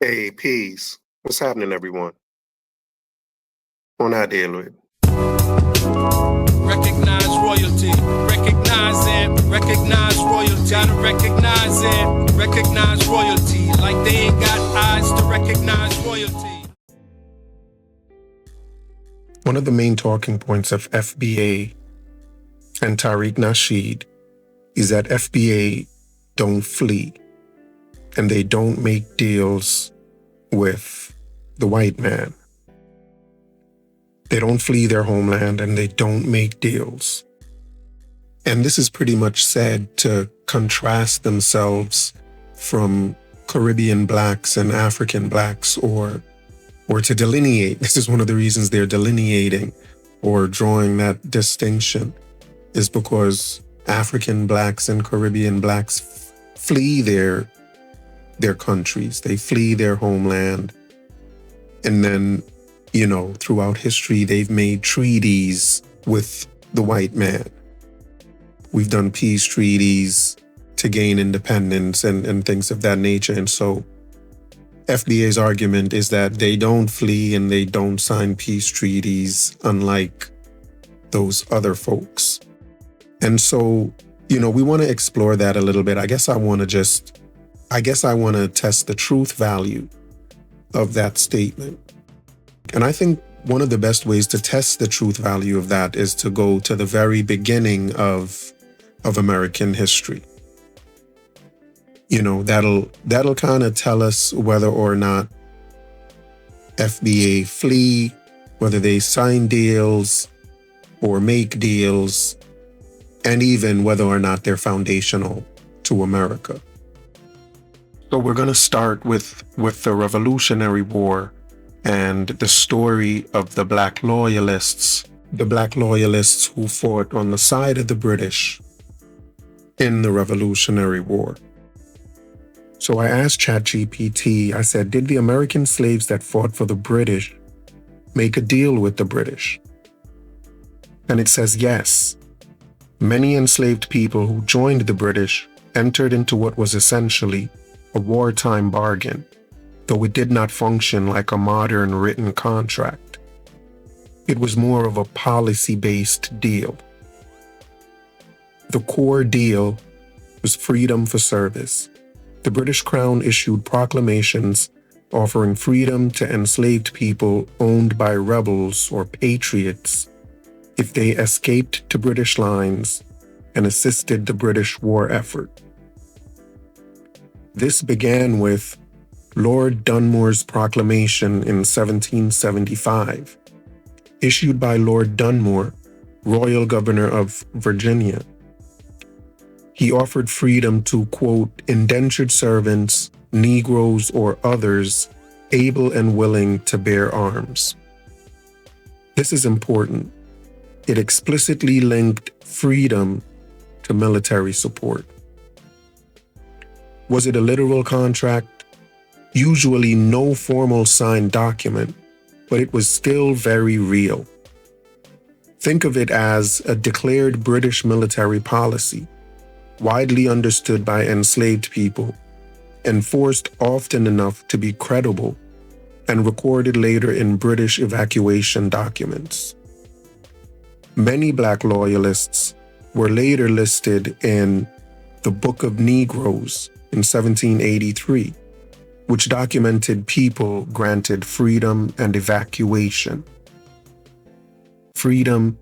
Hey, peace. What's happening, everyone? On our deal with. Recognize royalty. Recognize royalty. Gotta recognize it. Recognize royalty. Like they ain't got eyes to recognize royalty. One of the main talking points of FBA and Tariq Nasheed is that FBA don't flee and they don't make deals with the white man. They don't flee their homeland and they don't make deals. And this is pretty much said to contrast themselves from Caribbean blacks and African blacks or to delineate. This is one of the reasons they're delineating or drawing that distinction is because African blacks and Caribbean blacks flee their countries. They flee their homeland. And then, throughout history, they've made treaties with the white man. We've done peace treaties to gain independence and things of that nature. And so FBA's argument is that they don't flee and they don't sign peace treaties, unlike those other folks. And so, we want to explore that a little bit. I guess I want to test the truth value of that statement. And I think one of the best ways to test the truth value of that is to go to the very beginning of American history. That'll kind of tell us whether or not FBA flee, whether they sign deals or make deals, and even whether or not they're foundational to America. So we're going to start with the Revolutionary War and the story of the Black Loyalists who fought on the side of the British in the Revolutionary War. So I asked ChatGPT, I said, did the American slaves that fought for the British make a deal with the British? And it says yes. Many enslaved people who joined the British entered into what was essentially a wartime bargain, though it did not function like a modern written contract. It was more of a policy-based deal. The core deal was freedom for service. The British Crown issued proclamations offering freedom to enslaved people owned by rebels or patriots if they escaped to British lines and assisted the British war effort. This began with Lord Dunmore's proclamation in 1775, issued by Lord Dunmore, Royal Governor of Virginia. He offered freedom to, quote, indentured servants, Negroes, or others able and willing to bear arms. This is important. It explicitly linked freedom to military support. Was it a literal contract? Usually no formal signed document, but it was still very real. Think of it as a declared British military policy, widely understood by enslaved people, enforced often enough to be credible, and recorded later in British evacuation documents. Many Black Loyalists were later listed in the Book of Negroes in 1783, which documented people granted freedom and evacuation. Freedom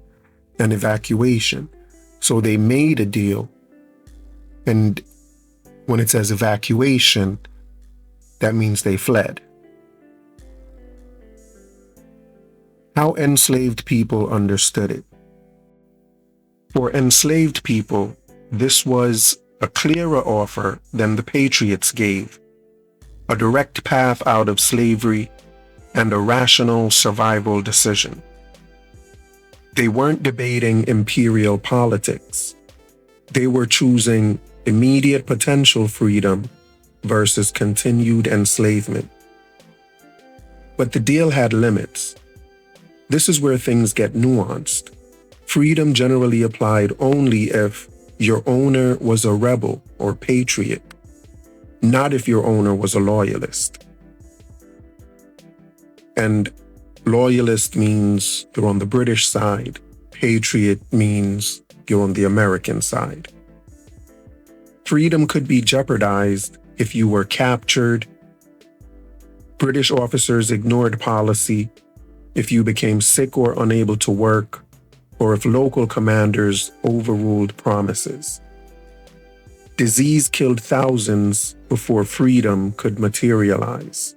and evacuation. So they made a deal. And when it says evacuation, that means they fled. How enslaved people understood it. For enslaved people, this was a clearer offer than the Patriots gave, a direct path out of slavery, and a rational survival decision. They weren't debating imperial politics. They were choosing immediate potential freedom versus continued enslavement. But the deal had limits. This is where things get nuanced. Freedom generally applied only if your owner was a rebel or patriot, not if your owner was a loyalist. And loyalist means you're on the British side. Patriot means you're on the American side. Freedom could be jeopardized if you were captured, British officers ignored policy, if you became sick or unable to work, or if local commanders overruled promises. Disease killed thousands before freedom could materialize.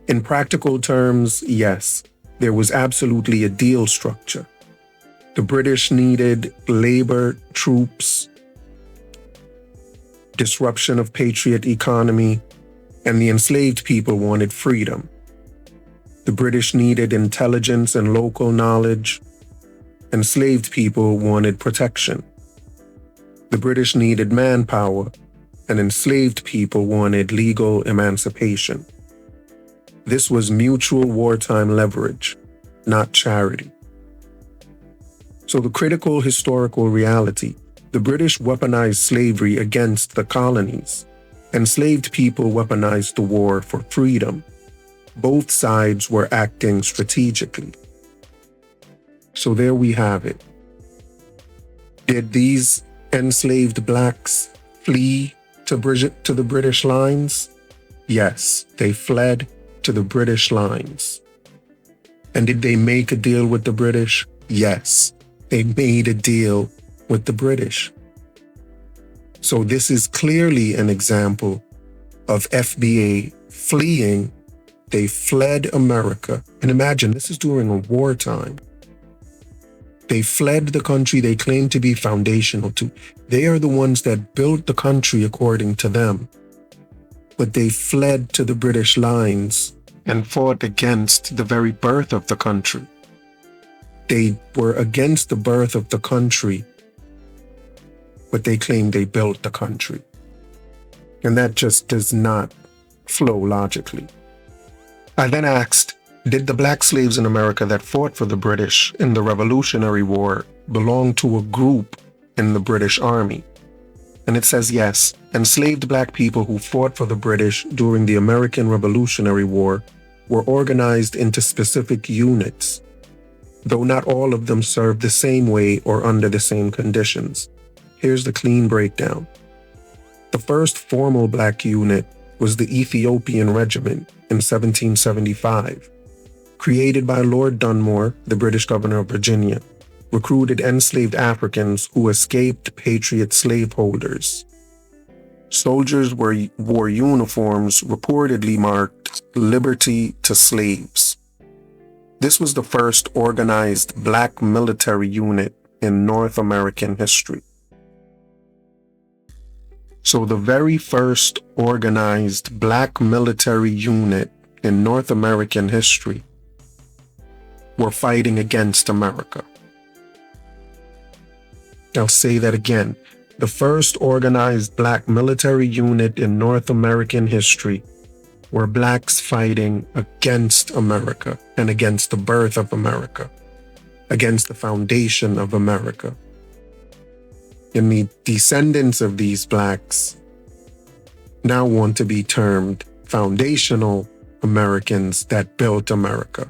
In practical terms, yes, there was absolutely a deal structure. The British needed labor, troops, disruption of patriot economy, and the enslaved people wanted freedom. The British needed intelligence and local knowledge. Enslaved people wanted protection. The British needed manpower, and enslaved people wanted legal emancipation. This was mutual wartime leverage, not charity. So the critical historical reality: the British weaponized slavery against the colonies. Enslaved people weaponized the war for freedom. Both sides were acting strategically. So there we have it. Did these enslaved blacks flee to the British lines? Yes, they fled to the British lines. And did they make a deal with the British? Yes, they made a deal with the British. So this is clearly an example of FBA fleeing. They fled America. And imagine, this is during a wartime. They fled the country they claimed to be foundational to. They are the ones that built the country according to them. But they fled to the British lines and fought against the very birth of the country. They were against the birth of the country, but they claimed they built the country. And that just does not flow logically. I then asked, did the black slaves in America that fought for the British in the Revolutionary War belong to a group in the British Army? And it says yes, enslaved black people who fought for the British during the American Revolutionary War were organized into specific units, though not all of them served the same way or under the same conditions. Here's the clean breakdown. The first formal black unit was the Ethiopian Regiment in 1775. Created by Lord Dunmore, the British governor of Virginia, recruited enslaved Africans who escaped Patriot slaveholders. Soldiers wore uniforms reportedly marked "Liberty to Slaves." This was the first organized black military unit in North American history. So the very first organized black military unit in North American history were fighting against America. I'll say that again. The first organized black military unit in North American history were blacks fighting against America and against the birth of America, against the foundation of America. And the descendants of these blacks now want to be termed foundational Americans that built America.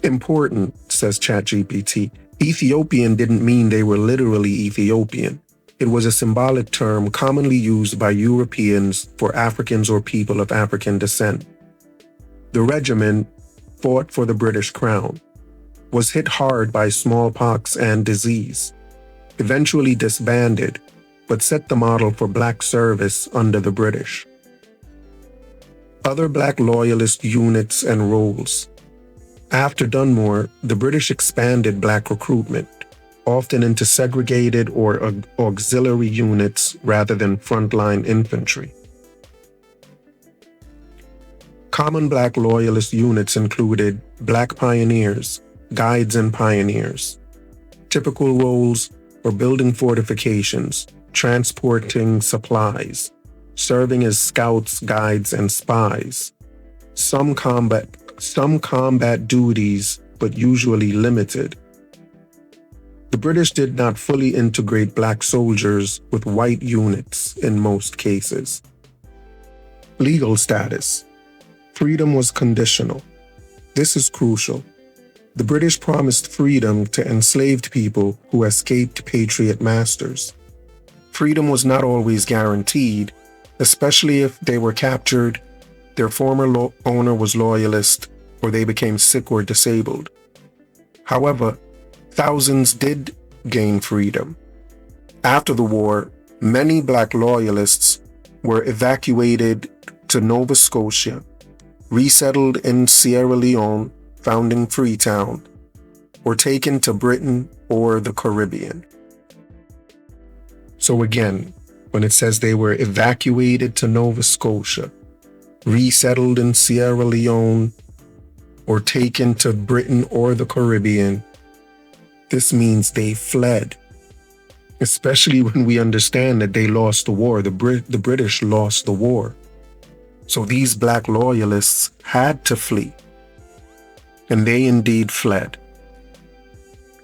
Important, says ChatGPT, Ethiopian didn't mean they were literally Ethiopian. It was a symbolic term commonly used by Europeans for Africans or people of African descent. The regiment fought for the British crown, was hit hard by smallpox and disease, eventually disbanded, but set the model for black service under the British. Other black loyalist units and roles. After Dunmore, the British expanded black recruitment, often into segregated or auxiliary units rather than frontline infantry. Common black loyalist units included black pioneers, guides and pioneers. Typical roles were building fortifications, transporting supplies, serving as scouts, guides, and spies. Some combat duties, but usually limited. The British did not fully integrate black soldiers with white units in most cases. Legal status. Freedom was conditional. This is crucial. The British promised freedom to enslaved people who escaped patriot masters. Freedom was not always guaranteed, especially if they were captured, their former owner was loyalist, or they became sick or disabled. However, thousands did gain freedom. After the war, many Black Loyalists were evacuated to Nova Scotia, resettled in Sierra Leone, founding Freetown, or taken to Britain or the Caribbean. So again, when it says they were evacuated to Nova Scotia, resettled in Sierra Leone, or taken to Britain or the Caribbean, this means they fled. Especially when we understand that they lost the war. The British lost the war. So these Black Loyalists had to flee. And they indeed fled.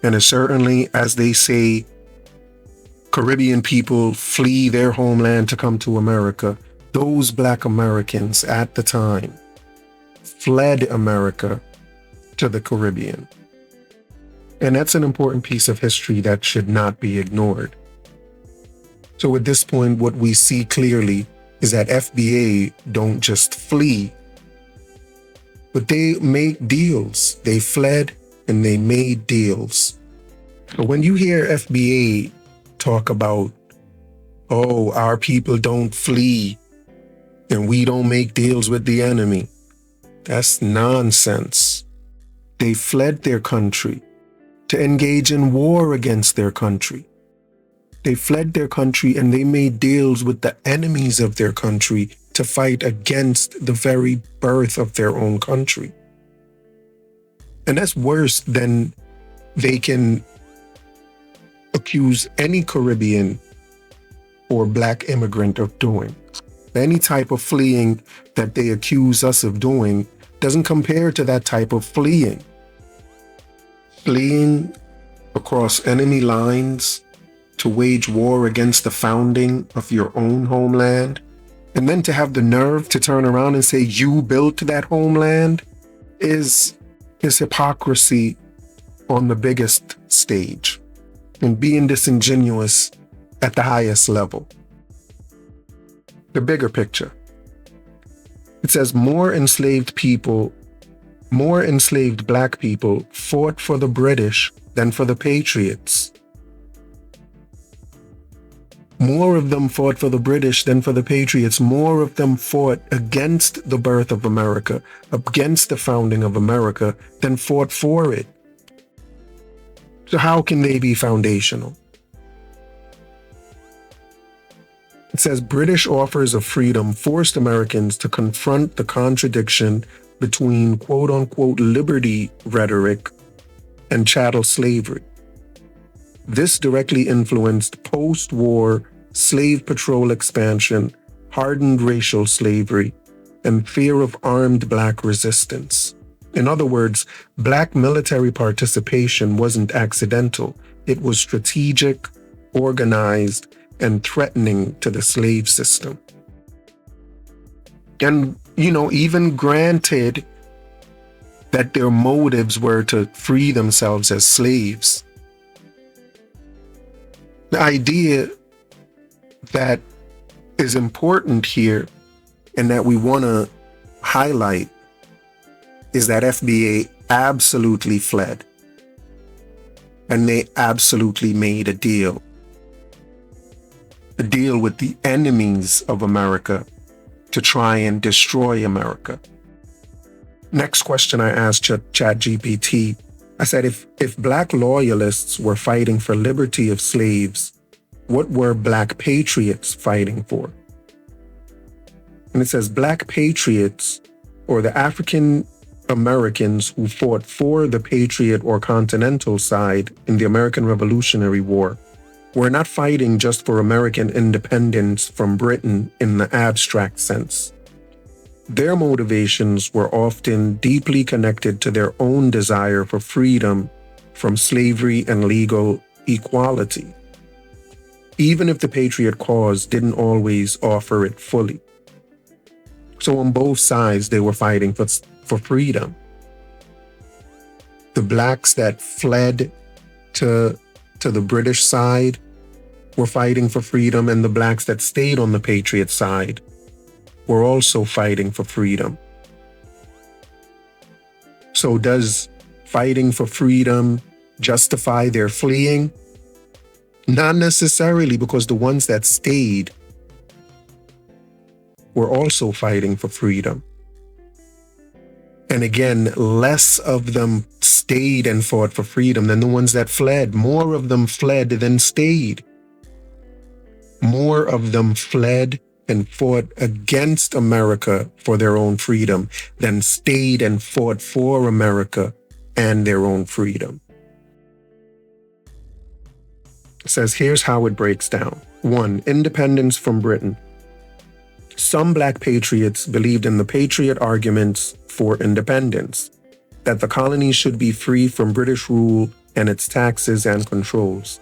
And as certainly as they say, Caribbean people flee their homeland to come to America, those Black Americans at the time fled America to the Caribbean. And that's an important piece of history that should not be ignored. So at this point, what we see clearly is that FBA don't just flee, but they make deals. They fled and they made deals. But when you hear FBA talk about, oh, our people don't flee and we don't make deals with the enemy, that's nonsense. They fled their country to engage in war against their country. They fled their country and they made deals with the enemies of their country to fight against the very birth of their own country. And that's worse than they can accuse any Caribbean or Black immigrant of doing. Any type of fleeing that they accuse us of doing doesn't compare to that type of fleeing. Fleeing across enemy lines to wage war against the founding of your own homeland, and then to have the nerve to turn around and say you built that homeland is hypocrisy on the biggest stage and being disingenuous at the highest level. The bigger picture. It says more enslaved Black people fought for the British than for the Patriots. More of them fought for the British than for the Patriots. More of them fought against the birth of America, against the founding of America, than fought for it. So how can they be foundational? It says British offers of freedom forced Americans to confront the contradiction between quote-unquote liberty rhetoric and chattel slavery. This directly influenced post-war slave patrol expansion, hardened racial slavery, and fear of armed Black resistance. In other words, Black military participation wasn't accidental. It was strategic, organized, and threatening to the slave system. And, even granted that their motives were to free themselves as slaves, the idea that is important here and that we want to highlight is that FBA absolutely fled and they absolutely made a deal with the enemies of America to try and destroy America. Next question I asked ChatGPT, I said, if Black Loyalists were fighting for liberty of slaves, what were Black Patriots fighting for? And it says Black Patriots, or the African Americans who fought for the Patriot or Continental side in the American Revolutionary War, were not fighting just for American independence from Britain in the abstract sense. Their motivations were often deeply connected to their own desire for freedom from slavery and legal equality, even if the Patriot cause didn't always offer it fully. So on both sides, they were fighting for freedom. The blacks that fled to the British side were fighting for freedom, and the blacks that stayed on the Patriot side were also fighting for freedom. So does fighting for freedom justify their fleeing? Not necessarily, because the ones that stayed were also fighting for freedom. And again, less of them stayed and fought for freedom than the ones that fled. More of them fled than stayed. More of them fled and fought against America for their own freedom than stayed and fought for America and their own freedom. It says, here's how it breaks down. 1. Independence from Britain. Some black patriots believed in the patriot arguments for independence, that the colonies should be free from British rule and its taxes and controls.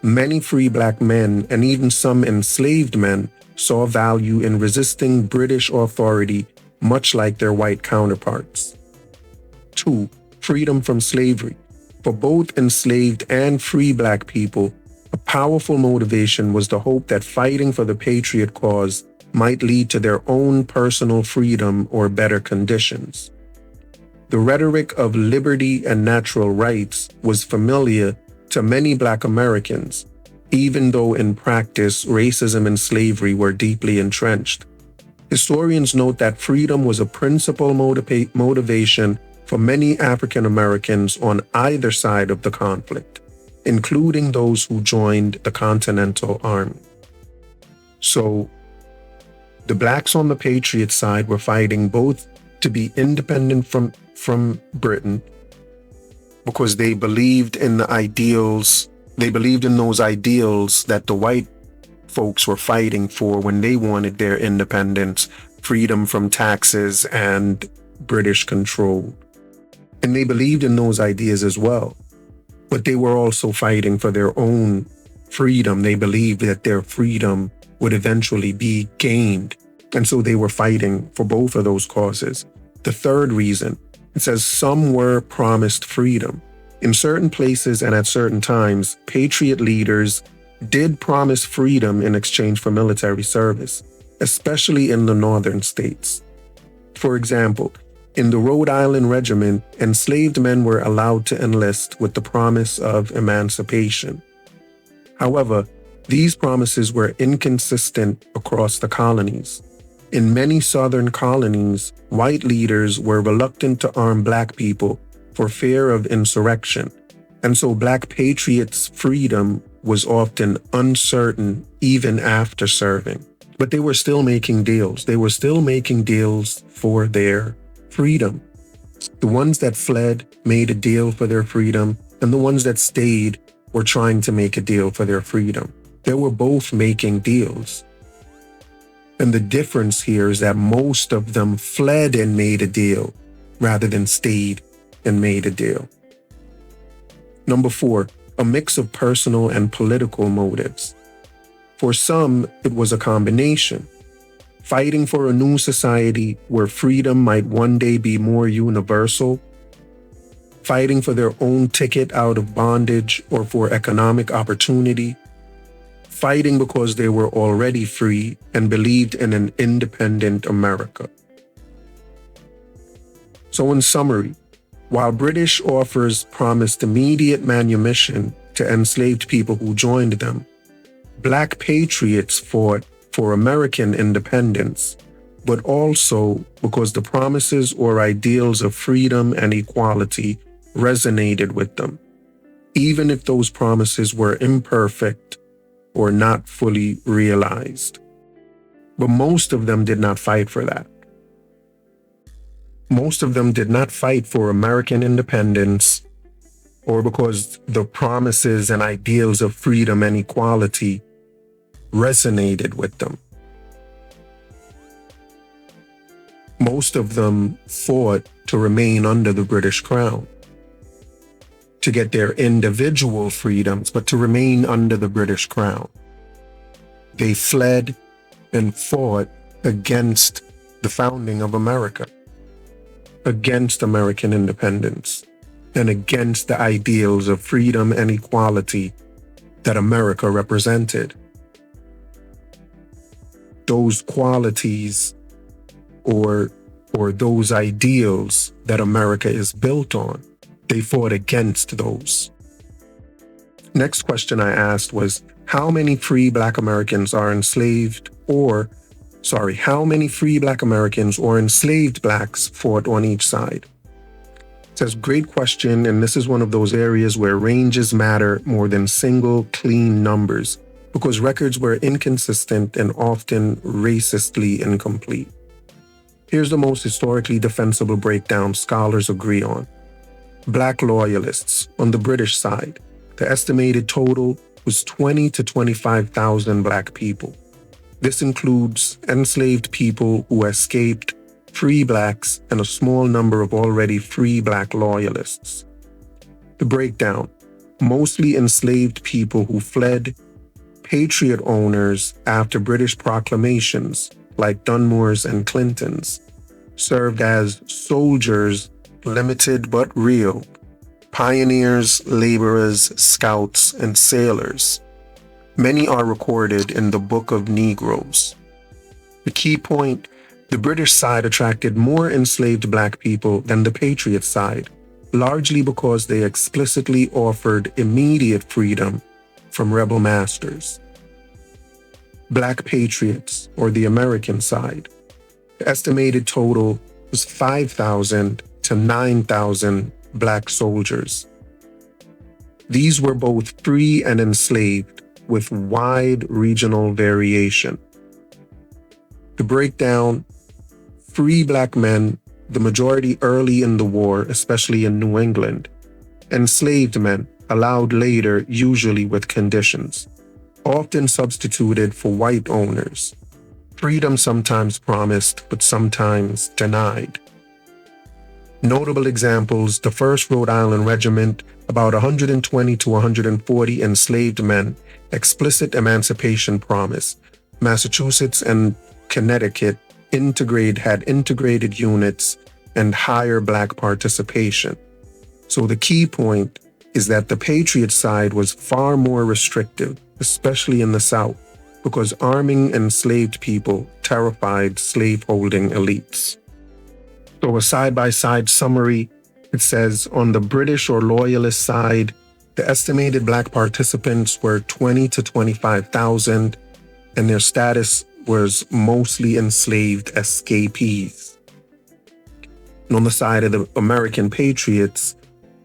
Many free black men, and even some enslaved men, saw value in resisting British authority, much like their white counterparts. 2. Freedom from slavery. For both enslaved and free black people, a powerful motivation was the hope that fighting for the patriot cause might lead to their own personal freedom or better conditions. The rhetoric of liberty and natural rights was familiar to many black Americans, even though in practice racism and slavery were deeply entrenched. Historians note that freedom was a principal motivation for many African Americans on either side of the conflict, including those who joined the Continental Army. So, the blacks on the Patriot side were fighting both to be independent from Britain because they believed in the ideals, they believed in those ideals that the white folks were fighting for when they wanted their independence, freedom from taxes and British control. And they believed in those ideas as well. But they were also fighting for their own freedom. They believed that their freedom would eventually be gained. And so they were fighting for both of those causes. The third reason, it says some were promised freedom. In certain places and at certain times, patriot leaders did promise freedom in exchange for military service, especially in the northern states. For example, in the Rhode Island Regiment, enslaved men were allowed to enlist with the promise of emancipation. However, these promises were inconsistent across the colonies. In many southern colonies, white leaders were reluctant to arm black people for fear of insurrection, and so black patriots' freedom was often uncertain even after serving. But they were still making deals. They were still making deals for their freedom. The ones that fled made a deal for their freedom, and the ones that stayed were trying to make a deal for their freedom. They were both making deals. And the difference here is that most of them fled and made a deal rather than stayed and made a deal. Number 4, a mix of personal and political motives. For some, it was a combination. Fighting for a new society where freedom might one day be more universal, fighting for their own ticket out of bondage or for economic opportunity, fighting because they were already free and believed in an independent America. So in summary, while British offers promised immediate manumission to enslaved people who joined them, black patriots fought for American independence, but also because the promises or ideals of freedom and equality resonated with them, even if those promises were imperfect or not fully realized. But most of them did not fight for that. Most of them did not fight for American independence or because the promises and ideals of freedom and equality resonated with them. Most of them fought to remain under the British Crown, to get their individual freedoms, but to remain under the British Crown. They fled and fought against the founding of America, against American independence, and against the ideals of freedom and equality that America represented. Those qualities or those ideals that America is built on, they fought against those. Next question I asked was, how many free Black Americans are enslaved how many free Black Americans or enslaved Blacks fought on each side? It says, great question, and this is one of those areas where ranges matter more than single clean numbers, because records were inconsistent and often racistly incomplete. Here's the most historically defensible breakdown scholars agree on. Black Loyalists on the British side, the estimated total was 20 to 25,000 Black people. This includes enslaved people who escaped, free Blacks, and a small number of already free Black Loyalists. The breakdown: mostly enslaved people who fled, patriot owners after British proclamations like Dunmore's and Clinton's, served as soldiers, limited but real, pioneers, laborers, scouts, and sailors. Many are recorded in the Book of Negroes. The key point: the British side attracted more enslaved Black people than the Patriot side, largely because they explicitly offered immediate freedom from rebel masters. Black Patriots, or the American side, the estimated total was 5,000 to 9,000 Black soldiers. These were both free and enslaved, with wide regional variation. The breakdown: free Black men, the majority early in the war, especially in New England. Enslaved men, allowed later, usually with conditions, often substituted for white owners. Freedom sometimes promised, but sometimes denied. Notable examples: the 1st Rhode Island Regiment, about 120 to 140 enslaved men, explicit emancipation promise. Massachusetts and Connecticut had integrated units and higher Black participation. So the key point is that the Patriot side was far more restrictive, especially in the South, because arming enslaved people terrified slaveholding elites. So a side-by-side summary, it says on the British or Loyalist side, the estimated Black participants were 20 to 25,000, and their status was mostly enslaved escapees. And on the side of the American Patriots,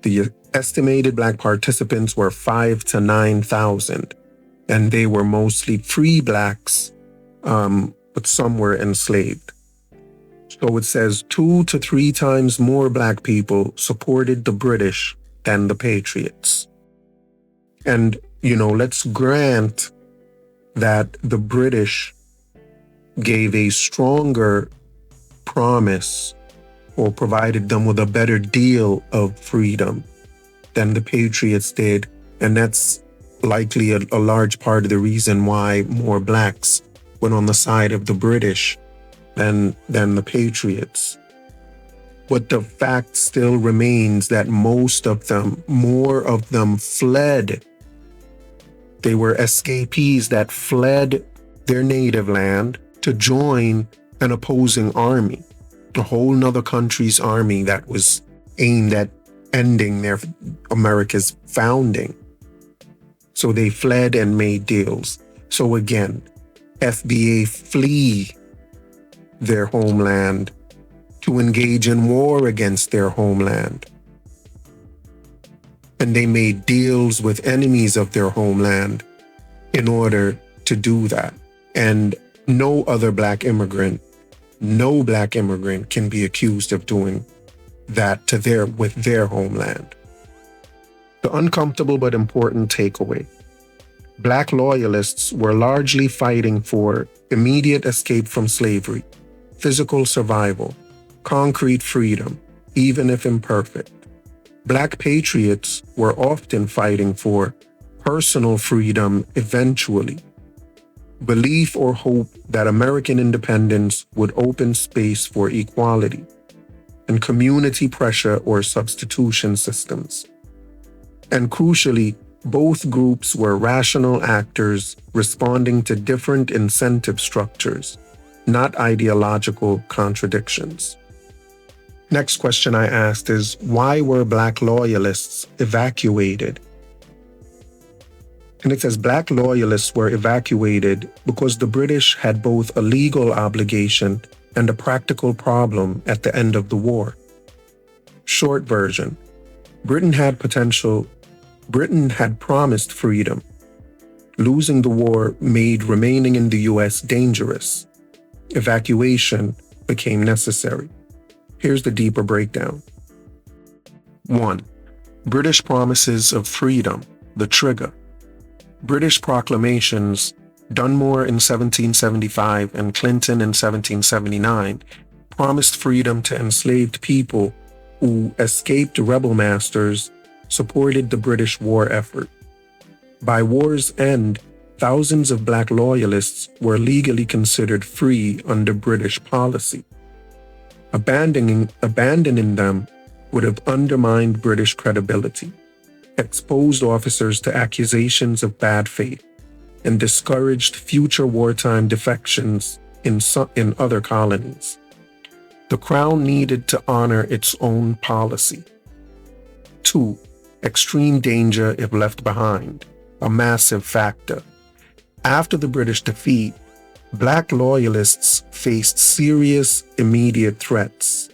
the estimated Black participants were 5 to 9,000, and they were mostly free Blacks, but some were enslaved. So it says 2 to 3 times more Black people supported the British than the Patriots. And, let's grant that the British gave a stronger promise or provided them with a better deal of freedom than the Patriots did. And that's likely a large part of the reason why more Blacks went on the side of the British than the Patriots. But the fact still remains that more of them fled. They were escapees that fled their native land to join an opposing army, a whole nother country's army that was aimed at ending America's founding. So they fled and made deals. So again, FBA flee their homeland to engage in war against their homeland. And they made deals with enemies of their homeland in order to do that. And no Black immigrant can be accused of doing that with their homeland. The uncomfortable but important takeaway: Black Loyalists were largely fighting for immediate escape from slavery, physical survival, concrete freedom, even if imperfect. Black Patriots were often fighting for personal freedom eventually. belief or hope that American independence would open space for equality, and community pressure or substitution systems. And crucially, both groups were rational actors responding to different incentive structures, not ideological contradictions. Next question I asked is, why were Black Loyalists evacuated? And it says Black Loyalists were evacuated because the British had both a legal obligation and a practical problem at the end of the war. Short version, Britain had promised freedom. Losing the war made remaining in the US dangerous. Evacuation became necessary. Here's the deeper breakdown. 1. British promises of freedom, the trigger. British proclamations, Dunmore in 1775 and Clinton in 1779, promised freedom to enslaved people who escaped rebel masters, supported the British war effort. By war's end, thousands of Black Loyalists were legally considered free under British policy. Abandoning them would have undermined British credibility, exposed officers to accusations of bad faith, and discouraged future wartime defections in other colonies. The Crown needed to honor its own policy. 2. Extreme danger if left behind, a massive factor. After the British defeat, Black Loyalists faced serious immediate threats,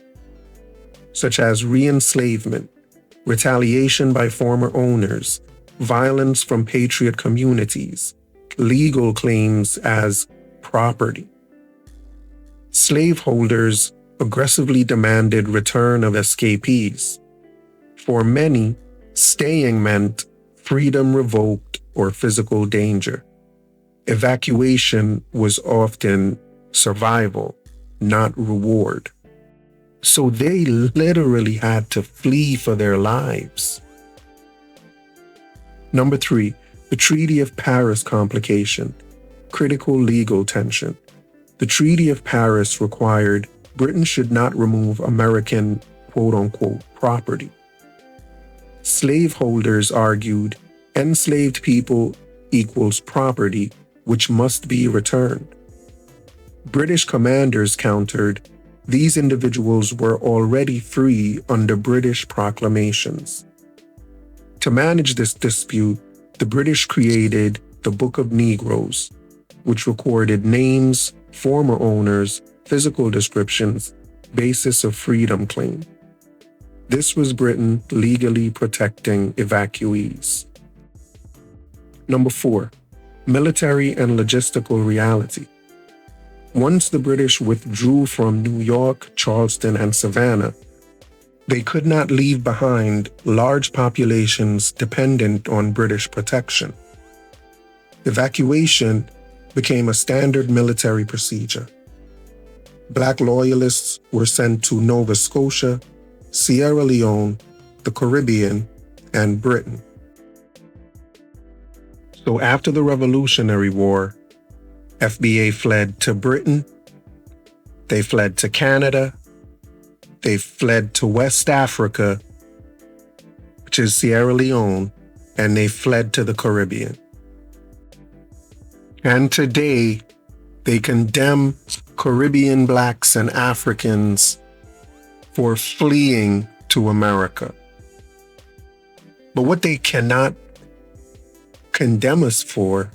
such as re-enslavement, retaliation by former owners, violence from patriot communities, legal claims as property. Slaveholders aggressively demanded return of escapees. For many, staying meant freedom revoked or physical danger. Evacuation was often survival, not reward. So they literally had to flee for their lives. Number 3, the Treaty of Paris complication, critical legal tension. The Treaty of Paris required Britain should not remove American quote-unquote property. Slaveholders argued enslaved people equals property, which must be returned. British commanders countered, these individuals were already free under British proclamations. To manage this dispute, the British created the Book of Negroes, which recorded names, former owners, physical descriptions, basis of freedom claim. This was Britain legally protecting evacuees. Number 4, military and logistical reality. Once the British withdrew from New York, Charleston, and Savannah, they could not leave behind large populations dependent on British protection. Evacuation became a standard military procedure. Black Loyalists were sent to Nova Scotia, Sierra Leone, the Caribbean, and Britain. So after the Revolutionary War, FBA fled to Britain, they fled to Canada, they fled to West Africa, which is Sierra Leone, and they fled to the Caribbean. And today, they condemn Caribbean blacks and Africans for fleeing to America. But what they cannot condemn us for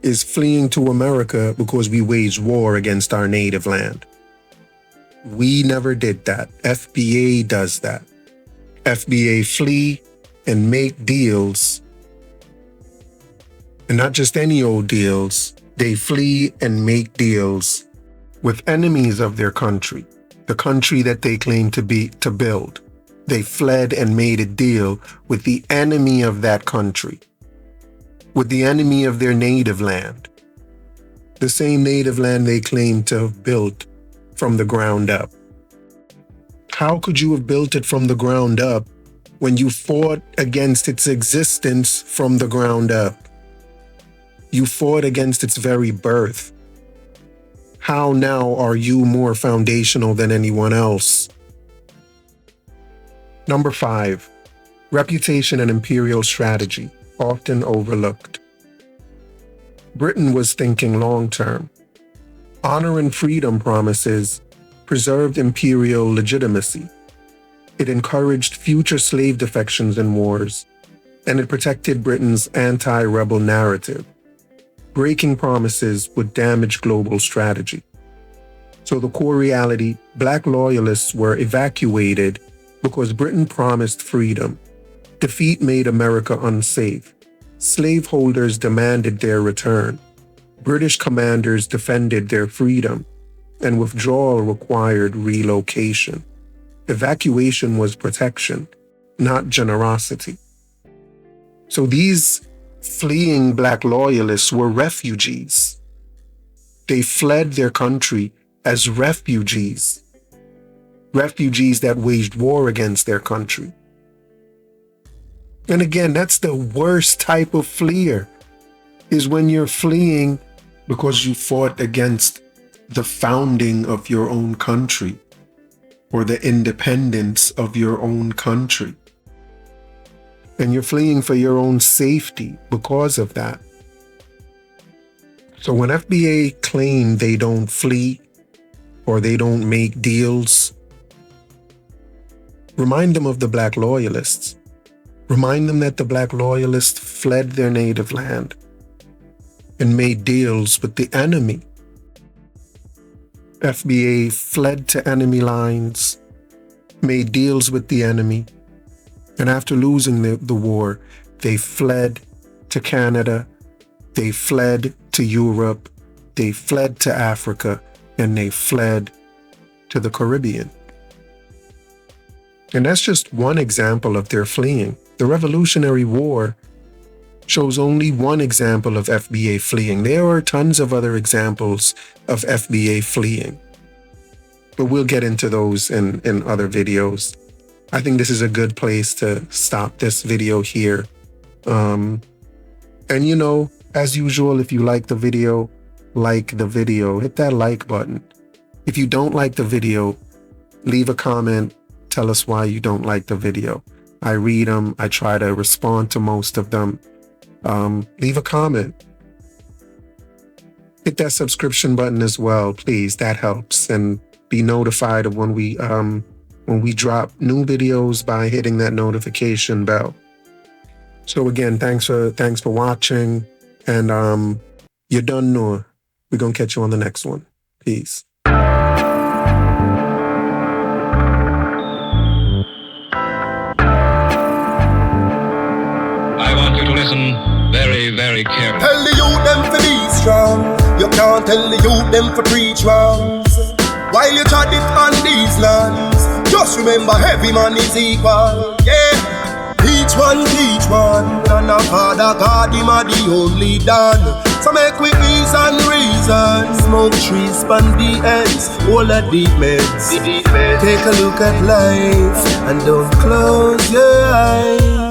is fleeing to America because we waged war against our native land. We never did that. FBA does that. FBA flee and make deals, and not just any old deals. They flee and make deals with enemies of their country, the country that they claim to build. They fled and made a deal with the enemy of that country, with the enemy of their native land, the same native land they claim to have built from the ground up. How could you have built it from the ground up when you fought against its existence from the ground up? You fought against its very birth. How now are you more foundational than anyone else? Number 5, reputation and imperial strategy, often overlooked. Britain was thinking long-term. Honor and freedom promises preserved imperial legitimacy. It encouraged future slave defections and wars, and it protected Britain's anti-rebel narrative. Breaking promises would damage global strategy. So the core reality, Black Loyalists were evacuated because Britain promised freedom. Defeat made America unsafe. Slaveholders demanded their return. British commanders defended their freedom, and withdrawal required relocation. Evacuation was protection, not generosity. So these fleeing Black Loyalists were refugees. They fled their country as refugees. Refugees that waged war against their country. And again, that's the worst type of fleer, is when you're fleeing because you fought against the founding of your own country or the independence of your own country. And you're fleeing for your own safety because of that. So when FBA claim they don't flee or they don't make deals, remind them of the Black Loyalists. Remind them that the Black Loyalists fled their native land and made deals with the enemy. FBA fled to enemy lines, made deals with the enemy, and after losing the war, they fled to Canada, they fled to Europe, they fled to Africa, and they fled to the Caribbean. And that's just one example of their fleeing. The Revolutionary War shows only one example of FBA fleeing. There are tons of other examples of FBA fleeing, but we'll get into those in other videos. I think this is a good place to stop this video here. And you know, as usual, if you like the video, hit that like button. If you don't like the video, leave a comment, tell us why you don't like the video. I read them, I try to respond to most of them. Leave a comment. Hit that subscription button as well, please. That helps. And be notified of when we drop new videos by hitting that notification bell. So again, thanks for watching. And you done know. We're gonna catch you on the next one. Peace. Listen very, very carefully. Tell the youth them for be strong. You can't tell the youth them for preach wrongs. While you chat it on these lands, just remember every man is equal. Yeah, each one teach one. And our Father God, him are the only done. So make we ease and reason. Smoke trees, span the ends, all the deep meds. Take a look at life and don't close your eyes.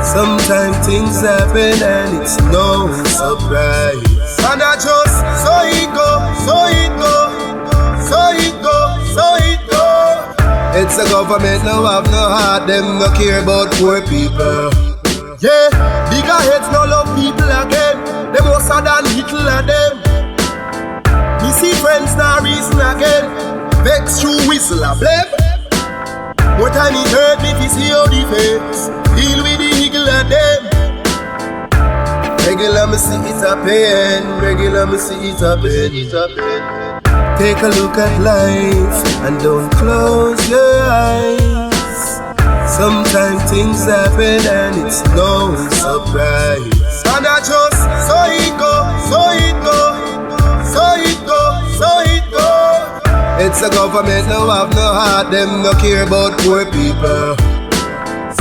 Sometimes things happen and it's no surprise. And I just, so it go, so it go, so it go, so it go. It's a government, no have no heart, them no care about poor people. Yeah, bigger heads no love people again. Them more sad than little of them. Me see friends now reason again. Vex through whistle a blame. More time it hurt me to see how the face deal with the eagle of them. Regular me see it a pain. Regular me see it a pain. Take a look at life and don't close your eyes. Sometimes things happen and it's no surprise. And I just, so it go, so it go, so it go, so it go. It's a government, no have no heart, them no care about poor people.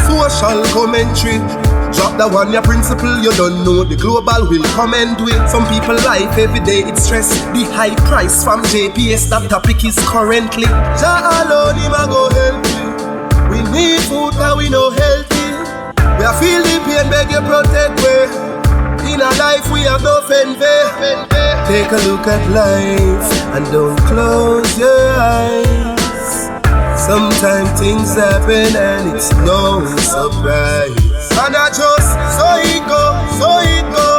Social commentary, drop the one your principle, you don't know the global will come and do it. Some people life every day it's stress. The high price from JPS, that topic is currently. Jah alone him a go help you. We need food and we no healthy. We a feel the pain, beg you protect we. in a life we have no envy. Take a look at life and don't close your eyes. Sometimes things happen and it's no surprise. And I just so it go, so it go,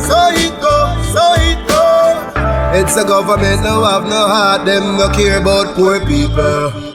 so it go, so it go. It's a government no have no heart, them no care about poor people.